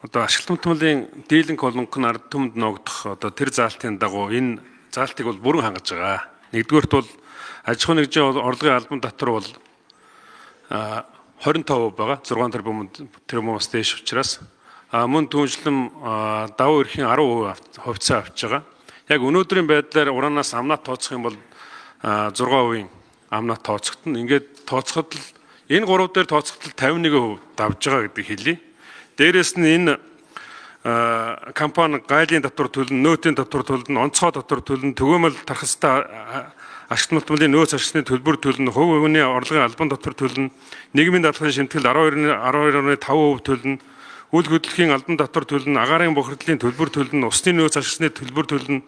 Одоо ашиглан түмлийн дийлэнх олонх нь ард түмэнд ногдох одоо тэр заалтын дагуу энэ заалтыг бол бүрэн хангаж байгаа. Нэгдүгээрт бол аж ахуй нэгжийн орлогын албан татвар бол 25% байгаа. 6 тэрбумаас дээш учраас мөн түүнчлэн давуу эрхийн 10% хувьцаа авч байгаа. Яг өнөөдрийн байдлаар ураанаас амнаа тооцох юм бол 6% амнаа тооцогдно. Ингээд тооцоход л энэ 3 дээр тооцоход 51% давж байгаа гэдэг хэлье. Дээрээс нь энэ компани гайлын татвар төлн, нөөтийн татвар төлн, онцгой татвар төлн, төгөөмөл тархастай ашиглан түмлийн нөөц ашигласны төлбөр төлн, хувь хувийн орлогын албан татвар төлн, нийгмийн даатгалын шимтгэл 12.5% төлн, үйл хөдлөлийн албан татвар төлн, агаарын бохирдлын төлбөр төлн, усны нөөц ашигласны төлбөр төлн,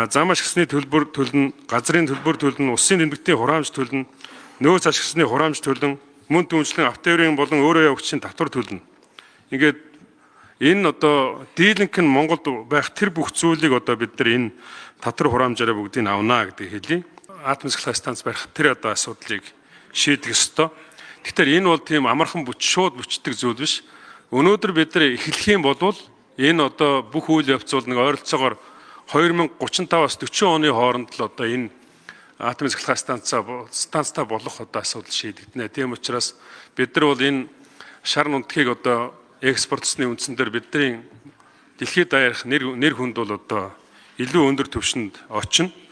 зам ашигласны төлбөр төлн, газрын төлбөр төлн, усын тэмдэгтийн хураамж төлн, нөөц ашигласны хураамж төлн, мөн түүнчлэн автоэрийн болон өөрөө явагчийн татвар төлн. Ингээд энэ одоо дийлэнх нь Монголд байх тэр бүх зүйлийг одоо бид нар энэ татвар хураамжаараа бүгдийг авнаа гэдэг хэлье. Атом цэцлэх станц барих тэр одоо асуудлыг шийдэх ёстой. Тэгэхээр энэ бол тийм амархан шууд бүчдэг зүйл биш. Өнөөдөр бид нар эхлэх юм бол энэ одоо бүх үйл явц бол нэг ойролцоогоор 2035-аас 40 оны хооронд л одоо энэ атом цэцлэх станцтай болох одоо асуудал шийдэгдэнэ. Тийм учраас бид нар бол энэ шар нутгийг одоо экспортсны үндсэн дээр бидний дэлхийд даяарх нэр хүнд бол одоо илүү өндөр түвшинд очино.